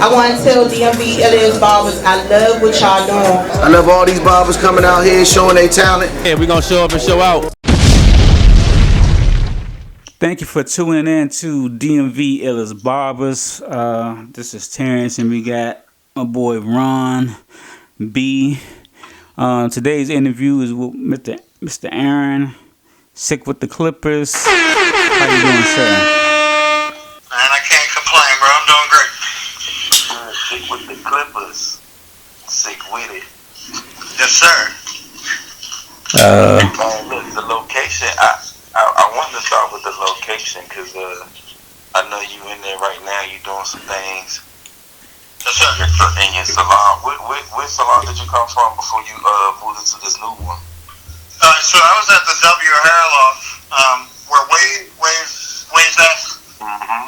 I want to tell DMV'S barbers I love what y'all doing. I love all these barbers coming out here showing their talent. Yeah, we're gonna show up and show out. Thank you for tuning in to DMV'S Barbers. This is Terrence, and we got my boy Ron B. Today's interview is with Mr. Aaron, sick with the Clippers. How you doing, sir? Man, I can't complain, bro. I'm doing great. Sick with the Clippers. Sick with it. Yes, sir. Man, look, the location. I wanted to start with the location because I know you in there right now. You doing some things. Yes, sir. In your salon. What salon did you come from before you moved into this new one? So I was at the W Hair Loft, where Wade's at. Mm-hmm.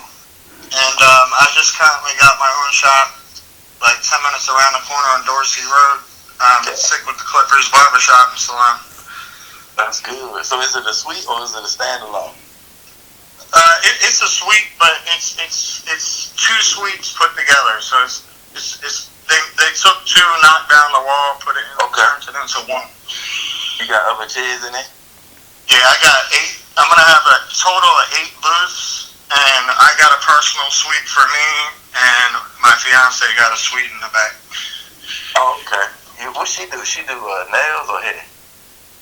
And I just currently got my own shop, like 10 minutes around the corner on Dorsey Road. Sick with the Clippers barbershop and salon. That's good. So is it a suite or is it a standalone? It's a suite, but it's two suites put together. So they took two, knocked down the wall, put it in, turned it into one. You got other chairs in it? Yeah, I got 8. I'm gonna have a total of 8 booths, and I got a personal suite for me, and my fiance got a suite in the back. Oh, okay. What she do? She do nails or hair?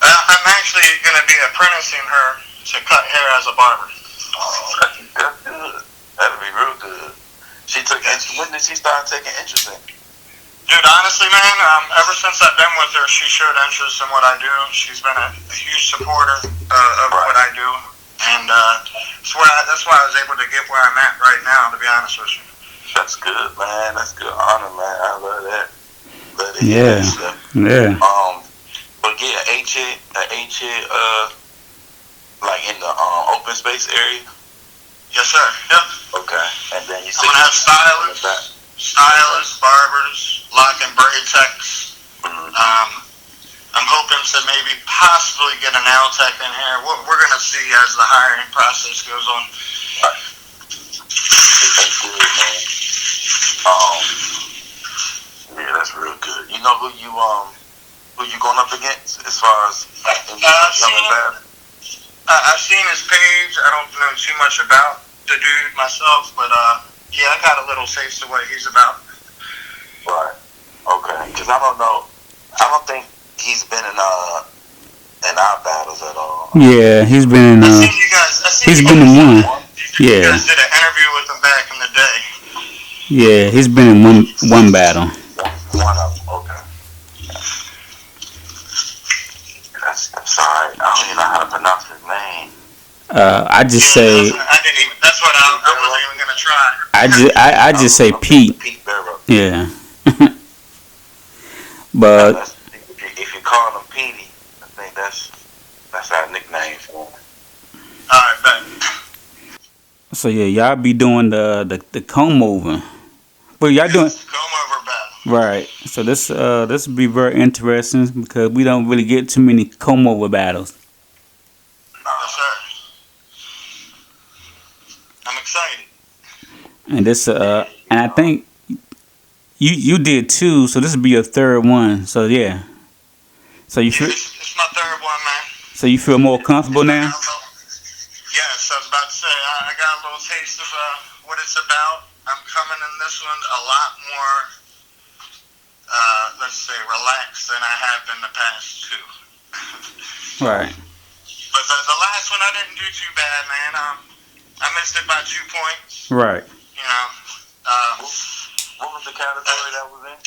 I'm actually going to be apprenticing her to cut hair as a barber. Oh, that's good. That'll be real good. She took interest. When did she start taking interest in? Dude, honestly, man, ever since I've been with her, she showed interest in what I do. She's been a huge supporter of what I do. And that's why I was able to get where I'm at right now, to be honest with you. That's good, man. That's good honor, man. I love that. Yeah. But yeah, like in the open space area. Yes, sir. Yep. Okay. And then you I'm gonna have stylists, barbers, lock and braid techs. Mm-hmm. I'm hoping to maybe possibly get a nail tech in here. We're gonna see as the hiring process goes on. Right. That's good, man. Yeah, that's real good. You know who you going up against as far as I've seen his page. I don't know too much about the dude myself, but yeah, I got a little taste of what he's about. Right. Okay. Because I don't know. I don't think he's been in our battles at all. Yeah, he's been in. He's been in one. You guys did an interview with him back in the day. Yeah, he's been in one battle. One of them. Okay. I'm sorry. I don't even know how to pronounce his name. I just say. That's what I wasn't even gonna try. I just say Pete. Pete Barrow. Yeah. But if you call him Petey, I think that's our nickname for him. All right, bet. So yeah, y'all be doing the comb over. But y'all doing comb over battle. Right. So this will be very interesting because we don't really get too many comb over battles. Yes, sir. I'm excited. And this and I think you did 2, so this will be your 3rd one. So yeah. So you feel it's my 3rd one, man. So you feel more comfortable now? Yes, I was about to say I got a little taste of what it's about. I'm coming in this one a lot more, let's say, relaxed than I have been the past 2. Right. But the last one I didn't do too bad, man. I missed it by 2 points. Right. You know. What was the category that was in?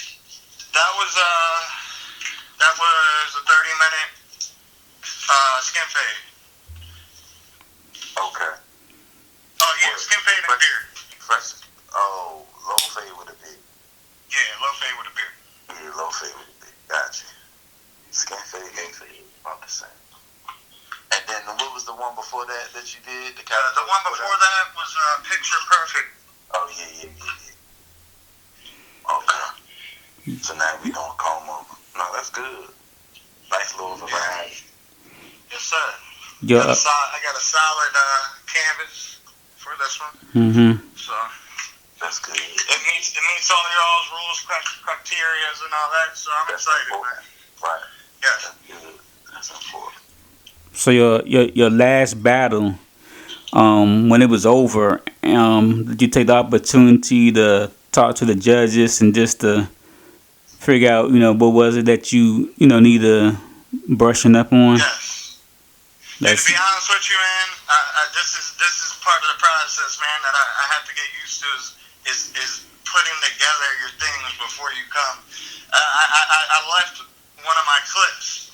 That was a 30-minute skin fade. Okay. Oh yeah, skin fade and beard. Fresh. Oh, low fade with a beard. Yeah, low fade with a beard. Yeah, low fade with a beard. Gotcha. Skin fade, low fade, about the same. And then what was the one before that you did? The one before that was Picture Perfect. Oh yeah. Okay. So now we doing comb over. No, that's good. Nice little variety. Yes, sir. Yeah. I got a solid canvas for this one. Mm-hmm. So That's good. It meets all y'all's rules, criteria, and all that. So I'm excited, man. Right. Yeah. That's good. That's important. So your last battle, when it was over, did you take the opportunity to talk to the judges and just to figure out, what was it that need to brushing up on? Yes. And to be honest with you, man, this is part of the process, man, that I have to get used to is putting together your things before you come. I left one of my clips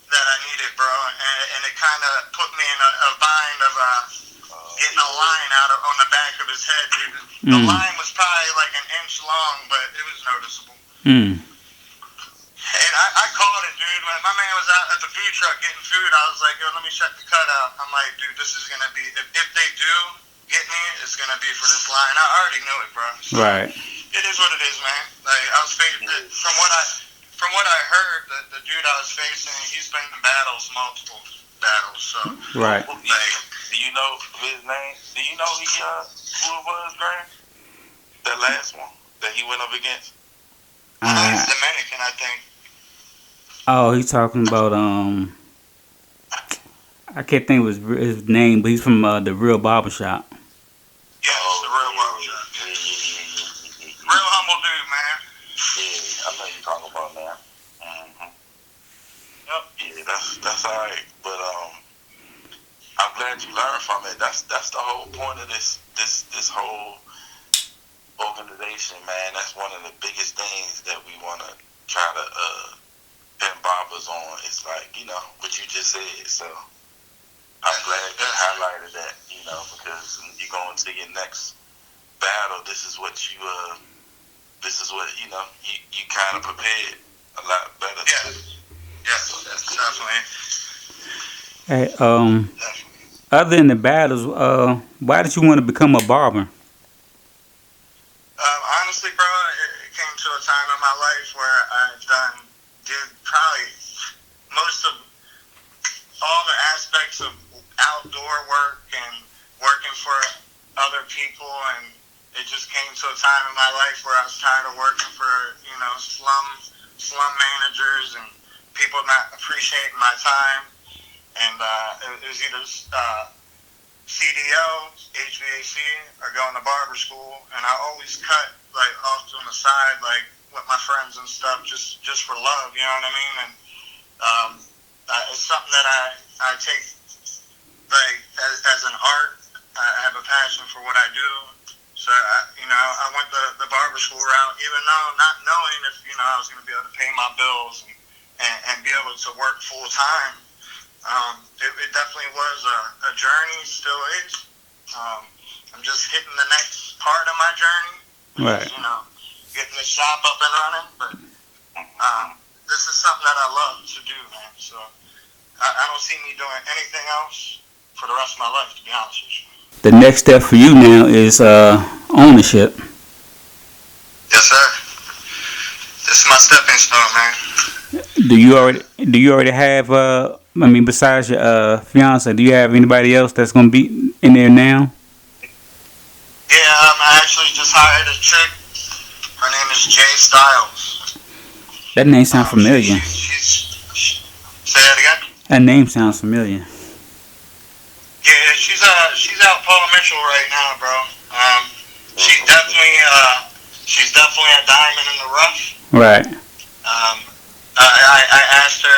that I needed, bro, and it kind of put me in a bind of getting a line out on the back of his head, dude. The line was probably like an inch long, but it was noticeable. And I called it, dude. When my man was out at the food truck getting food, I was like, yo, let me check the cutout. I'm like, dude, this is going to be, if they do get me, it's going to be for this line. I already knew it, bro. So right. It is what it is, man. Like, I was facing, from what I heard, the dude I was facing, he's been in multiple battles, so. Right. Like, do you know his name? Do you know who it was, Graham? That last one that he went up against? He's Dominican, I think. Oh, he's talking about I can't think of his name, but he's from the Real Barbershop. Yeah, it's the Real Barbershop. Yeah. Real humble dude, man. Yeah, I know you're talking about now. Yep. Yeah, that's all right. But I'm glad you learned from it. That's the whole point of this whole organization, man. That's one of the biggest things that we want to try to pin barbers on. It's like, what you just said. So I'm glad you highlighted that, because you go into your next battle. This is what you kind of prepared a lot better. Yes, definitely. Hey, other than the battles, why did you want to become a barber? Honestly, bro, it came to a time in my life where I did probably most of all the aspects of outdoor work and working for other people, and it just came to a time in my life where I was tired of working for, slum managers and people not appreciating my time, and it was either CDO, HVAC, or going to barber school, and I always cut like off on the side, like with my friends and stuff, just for love, you know what I mean? And it's something that I take like as an art. I have a passion for what I do, so I went the barber school route, even though not knowing if I was going to be able to pay my bills and be able to work full time. It definitely was a journey, still is. I'm just hitting the next part of my journey, which is, getting the shop up and running. But this is something that I love to do, man. So I don't see me doing anything else for the rest of my life, to be honest with you. The next step for you now is ownership. Yes, sir. This is my stepping stone, man. Do you already have besides your fiance, do you have anybody else that's gonna be in there now? Yeah, I actually just hired a chick. Her name is Jay Styles. That name sounds familiar. Say that again? That name sounds familiar. Yeah, she's out Paul Mitchell right now, bro. She's definitely a diamond in the rough. Right. I asked her,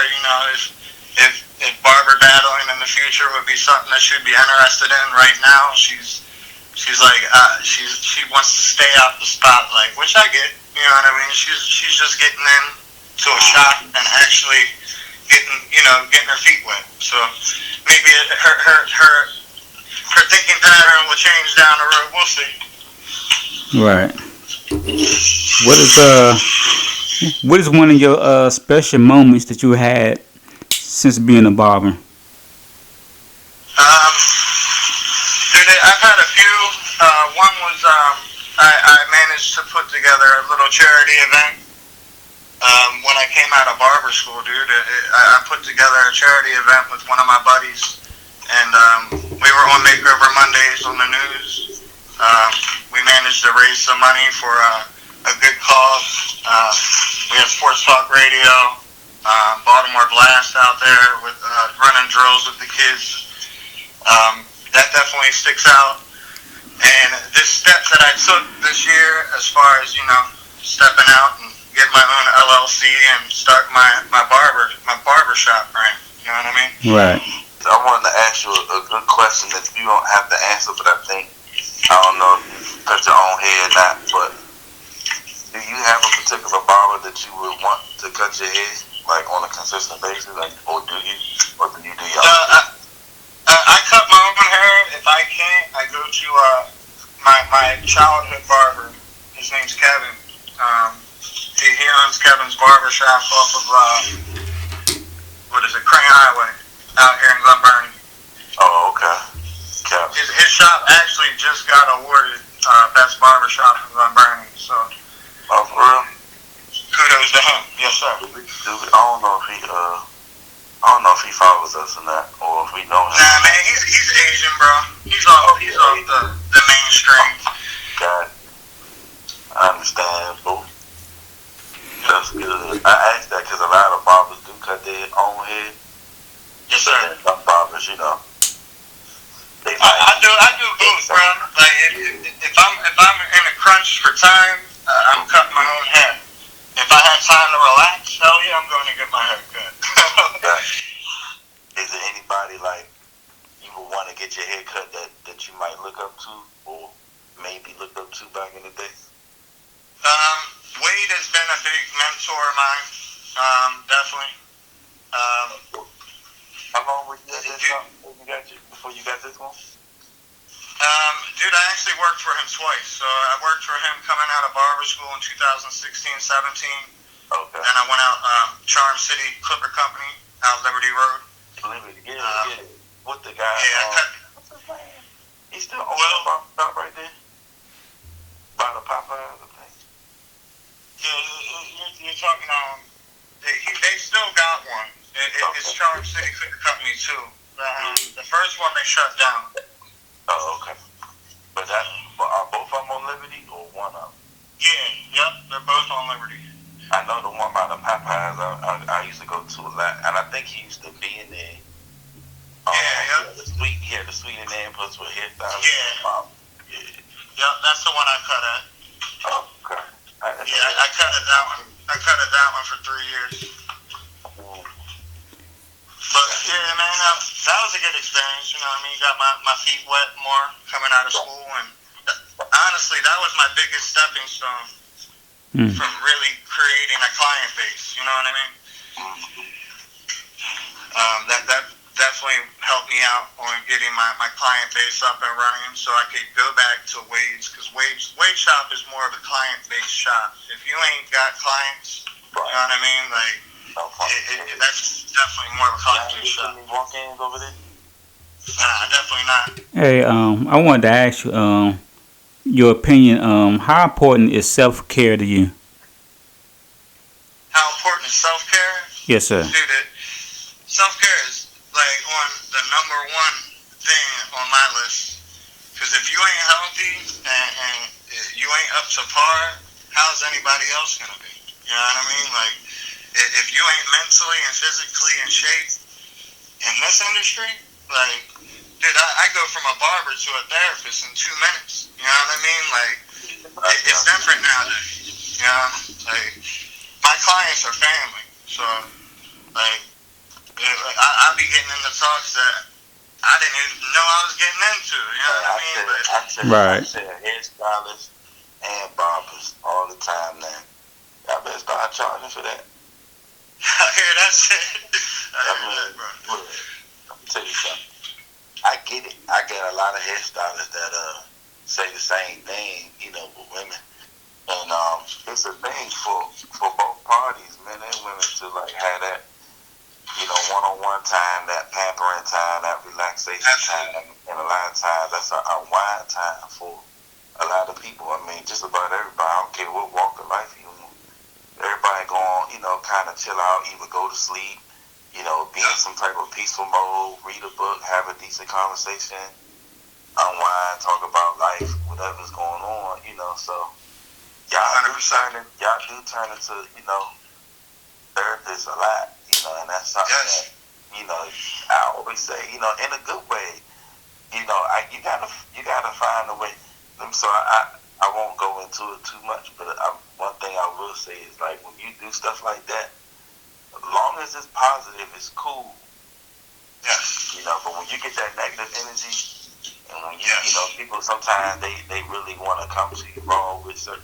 if barber battling in the future would be something that she'd be interested in. Right now, she's like, she wants to stay out the spotlight, which I get. You know what I mean? She's just getting into a shop and actually getting her feet wet. So maybe her thinking pattern will change down the road. We'll see. Right. What is one of your special moments that you had since being a barber? Dude, I've had a few. One was I managed to put together a little charity event when I came out of barber school, dude. I put together a charity event with one of my buddies, and we were on Makeover Mondays on the news. We managed to raise some money for a good cause. We have Sports Talk Radio, Baltimore Blast out there with running drills with the kids. That definitely sticks out. And this step that I took this year, as far as stepping out and get my own LLC and start my barber shop brand. You know what I mean? Right. I wanted to ask you a good question that you don't have to answer, but I don't know if you cut your own hair or not, but do you have a particular barber that you would want to cut your hair, like on a consistent basis, or do you do your own? I cut my own hair. If I can't, I go to my childhood barber. His name's Kevin. He owns Kevin's Barber Shop off of Crane Highway out here in Glen Burnie. Oh, okay. Kevin. His shop actually just got awarded best barber shop in Glen Burnie. So. Oh, for real? Kudos to him. Yes, sir. I don't know if he follows us or not, or if we know him. Nah, man, he's Asian, bro. He's off the mainstream. God, I understand, bro. That's good. I asked that because a lot of barbers do cut their own hair. Yes, sir. Some barbers, I do both, bro. Like if I'm in a crunch for time, I'm cutting my own hair. If I have time to relax, hell yeah, I'm going to get my hair cut. Is there anybody like you would want to get your hair cut that you might look up to, or maybe looked up to back in the day? Wade has been a big mentor of mine. Definitely. How long was you at that shop before you got this one? Dude, I actually worked for him twice. So I worked for him coming out of barber school in 2016-17. Okay. Then I went out Charm City Clipper Company out Liberty Road. Liberty, yeah. What the guy? Yeah. What's his name? He's still on the barber shop right there? By the Popeyes, I think. Yeah, you're talking they still got one. It's Charm City Clipper Company too. The first one they shut down. Oh, okay. But are both of them on Liberty or one of them? Yeah, yep, they're both on Liberty. I know the one by the Popeyes I used to go to a lot, and I think he used to be in there. Yeah. The sweet and then puts with hairstyle. Yeah. Yep, that's the one I cut at. Oh, okay. I cut at that one. I cut at that one for 3 years. But yeah, man, that was a good experience. You know what I mean? Got my feet wet more coming out of school, and honestly, that was my biggest stepping stone from really creating a client base. You know what I mean? That definitely helped me out on getting my client base up and running, so I could go back to Wade's, because Wade's shop is more of a client based shop. If you ain't got clients, you know what I mean? Like. That's definitely more of a client shop. Walk-ins over there? Nah, definitely not. Hey, I wanted to ask you, your opinion. How important is self-care to you? How important is self-care? Yes, sir. Dude, self-care is like on the number one thing on my list. Because if you ain't healthy and you ain't up to par, how's anybody else gonna be? You know what I mean? Like. If you ain't mentally and physically in shape in this industry, like, dude, I go from a barber to a therapist in 2 minutes. You know what I mean? Like, it's different nowadays. You know, like, my clients are family, so like, I be getting into talks that I didn't even know I was getting into. You know what I mean? I say hairstylists and barbers all the time now. I better start charging for that. Yeah, that's it. Let me tell you something. I get it. I get a lot of hairstylists that say the same thing, with women. And it's a thing for both parties, men and women, to like have that, one-on-one time, that pampering time, that relaxation time, and a lot of times that's a unwind time for a lot of people. I mean, just about everybody. I don't care what walk of life you in. Everybody going, kind of chill out, either go to sleep, be in some type of peaceful mode, read a book, have a decent conversation, unwind, talk about life, whatever's going on, so y'all do turn into, therapists a lot, and that's something that, I always say, in a good way, you gotta find a way. So I won't go into it too much, but one thing I will say is, like, when you do stuff like that, as long as it's positive, it's cool. Yes. But when you get that negative energy, and when people sometimes they really want to come to you raw with certain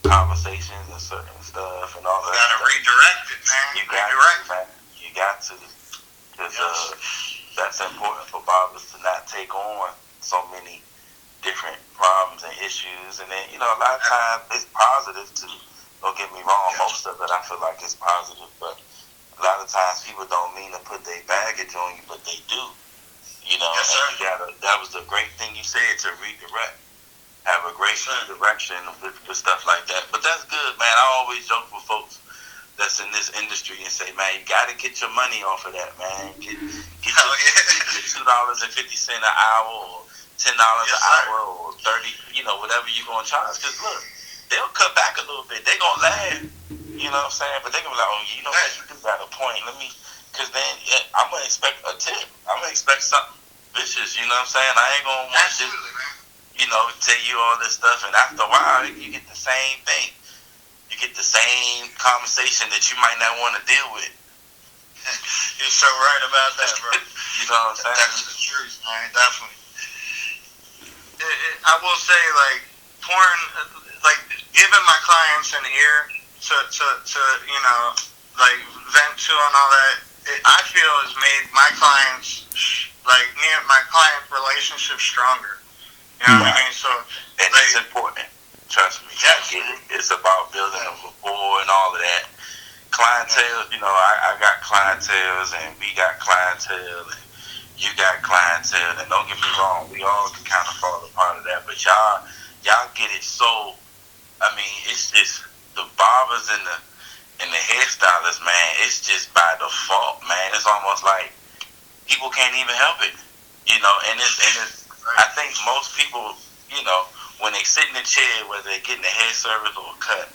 conversations and certain stuff and all that. You gotta redirect it, man. You got to, because that's important for barbers to not take on so many different problems and issues. And then, a lot of times it's positive too. Don't get me wrong, most of it I feel like it's positive, but a lot of times people don't mean to put their baggage on you, but they do. Yes, sir. And that was the great thing you said, to redirect. Have a great redirection with stuff like that. But that's good, man. I always joke with folks that's in this industry and say, man, you got to get your money off of that, man. Get your $2.50 an hour or $10 an hour or 30, whatever you're going to charge. Because, look, they'll cut back a little bit. They're going to laugh, you know what I'm saying? But they're going to be like, oh, you know what, you do got a point. Because then I'm going to expect a tip. I'm going to expect something vicious, you know what I'm saying? I ain't going to want to tell you all this stuff, and after a while, you get the same thing. You get the same conversation that you might not want to deal with. You're so right about that, bro. You know what I'm saying? That's the truth, man. Definitely. I will say, like, giving my clients an ear to like, vent to and all that, I feel has made my clients, like, me and my client relationship stronger. You know what I mean? So, and it's important. Trust me. Yes. It's about building a rapport and all of that. Clientele, I got clientele, and we got clientele, and you got clientele. And don't get me wrong, we all can kind of fall a part of that. But y'all get it so. I mean, it's just the barbers and the hairstylists, man. It's just by default, man. It's almost like people can't even help it, And it's. I think most people, when they sit in the chair, whether they're getting a hair service or a cut,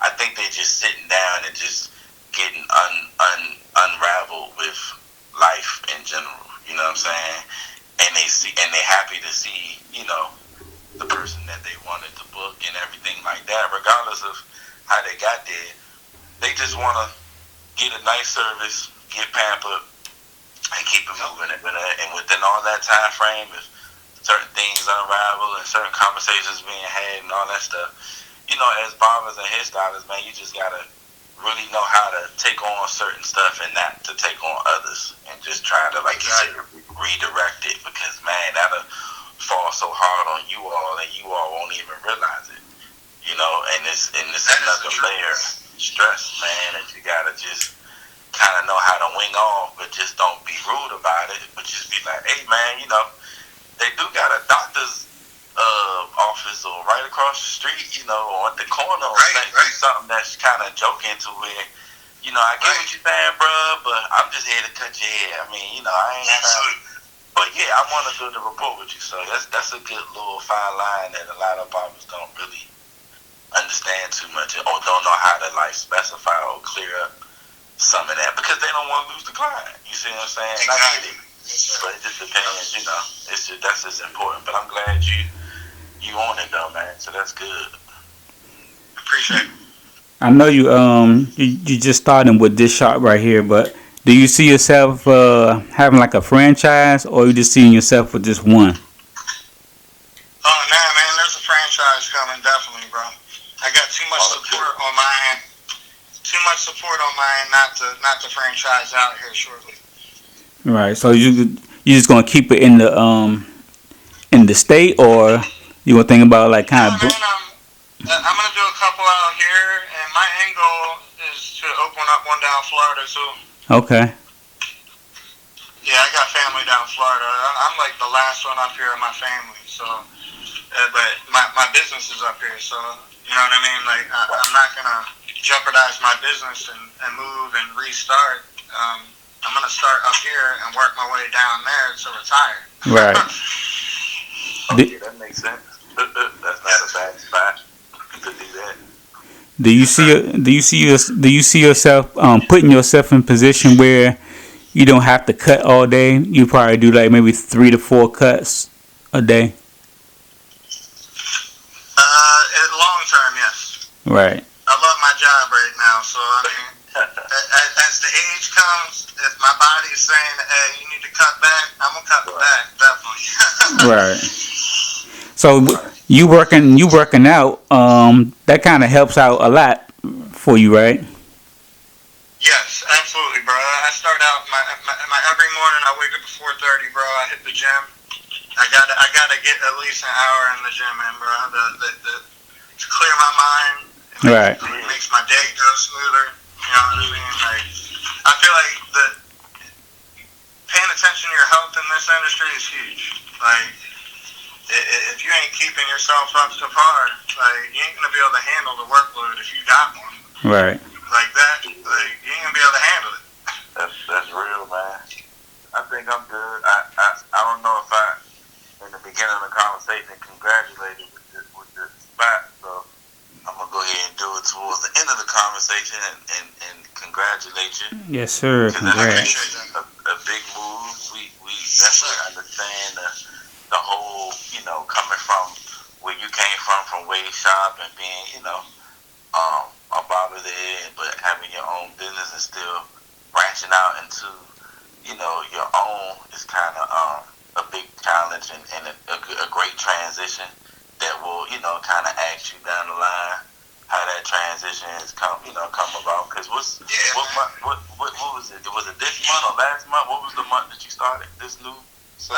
I think they're just sitting down and just getting unraveled with life in general. You know what I'm saying? And they're happy to see, the person that they wanted to book and everything like that, regardless of how they got there. They just want to get a nice service, get pampered, and keep it moving. And within all that time frame, if certain things unravel and certain conversations being had and all that stuff, as barbers and hairstylists, man, you just gotta really know how to take on certain stuff and not to take on others, and just try to, like you said, redirect it, because, man, that'll fall so hard on you all, and you all won't even realize it, and it's another layer of stress, man, that you gotta just kind of know how to wing off, but just don't be rude about it, but just be like, hey, man, they do got a doctor's office or right across the street, or at the corner, or something that's kind of joking to where, I get what you're saying, bro, but I'm just here to cut your hair. I mean, I ain't trying. But yeah, I want to build a rapport with you, so that's a good little fine line that a lot of barbers don't really understand too much, or don't know how to, like, specify or clear up some of that, because they don't want to lose the client. You see what I'm saying? Exactly. I get it. But it just depends, that's just important. But I'm glad you own it though, man. So that's good. Appreciate it. I know you just starting with this shop right here, but do you see yourself having like a franchise, or you just seeing yourself with just one? Oh nah, man, there's a franchise coming, definitely, bro. I got too much support on my end. Not to franchise out here shortly. Right. So you just gonna keep it in the state, or you gonna think about, like, kind of? I'm gonna do a couple out here, and my end goal is to open up one down Florida too. Okay. Yeah, I got family down Florida. I'm like the last one up here in my family, so. But my business is up here, so you know what I mean. Like, I'm not gonna jeopardize my business and move and restart. I'm gonna start up here and work my way down there to retire. Right. Okay, that makes sense. That's not a bad spot to do that. Do you see yourself putting yourself in a position where you don't have to cut all day? You probably do like maybe 3 to 4 cuts a day. Long term, yes. Right. I love my job right now, so I mean, as the age comes, if my body is saying, "Hey, you need to cut back," I'm gonna cut back, definitely. Right. So you working out, that kind of helps out a lot for you, right? Yes, absolutely, bro. I start out my every morning. I wake up at 4:30, bro. I hit the gym. I gotta get at least an hour in the gym, man, bro. To clear my mind. It makes my day go smoother. You know what I mean? Like, I feel like paying attention to your health in this industry is huge. Like, if you ain't keeping yourself up to par, like, you ain't gonna be able to handle the workload if you got one. Right. Like that, like, you ain't gonna be able to handle it. That's real, man. I think I'm good. I don't know if I, in the beginning of the conversation, congratulated with the spot, so I'm gonna go ahead and do it towards the end of the conversation and congratulate you. Yes, sir. Congrats. A big move. We definitely understand the whole, coming from where you came from Wade Shop and being, a barber there, but having your own business and still branching out into, your own is kind of a big challenge and a great transition that will, kind of ask you down the line how that transition has come about. Because what was it? Was it this month or last month? What was the month that you started this new? This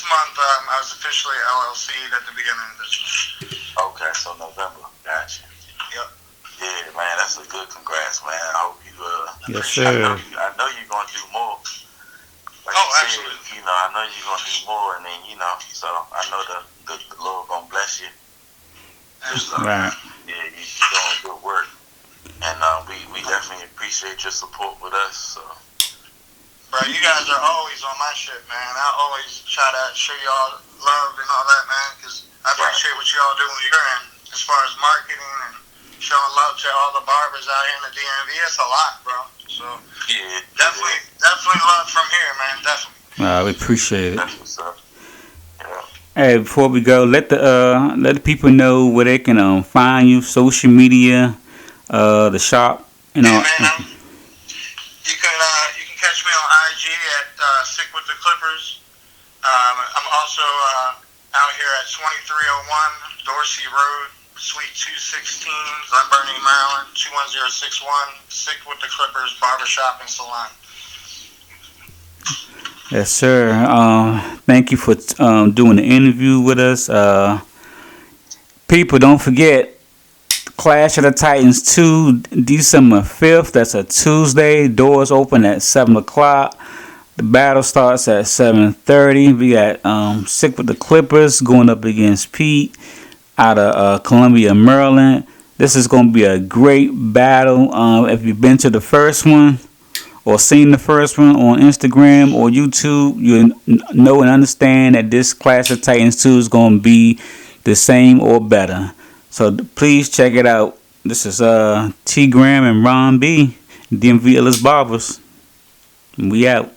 month, I was officially LLC'd at the beginning of this month. Okay, so November. Gotcha. Yep. Yeah, man, that's a good congrats, man. I hope you. Yes, sir. I know you're gonna do more. Like absolutely. Said, I know you're gonna do more, and then so I know the Lord gonna bless you. Right. Yeah, you're doing good work, and we definitely appreciate your support with us. So. Bro, you guys are always on my shit, man. I always try to show y'all love and all that, man, because I appreciate what y'all do on your end as far as marketing and showing love to all the barbers out here in the DMV. It's a lot, bro. So yeah, definitely love from here, man. Definitely. We appreciate it. That's what's up. Yeah. Hey, before we go, let the people know where they can find you, social media, the shop, Yeah, man. You can catch me on IG at Sick with the Clippers. I'm also out here at 2301 Dorsey Road, Suite 216, Glen Burnie, Maryland, 21061. Sick with the Clippers Barbershop and Salon. Yes, sir. Thank you for doing the interview with us. People, don't forget, Clash of the Titans 2, December 5th. That's a Tuesday. Doors open at 7 o'clock. The battle starts at 7:30. We got Sick with the Clippers going up against Pete out of Columbia, Maryland. This is going to be a great battle. If you've been to the first one or seen the first one on Instagram or YouTube, you know and understand that this Clash of Titans 2 is going to be the same or better. So please check it out. This is T Graham and Ron B, DMV Barbers. We out.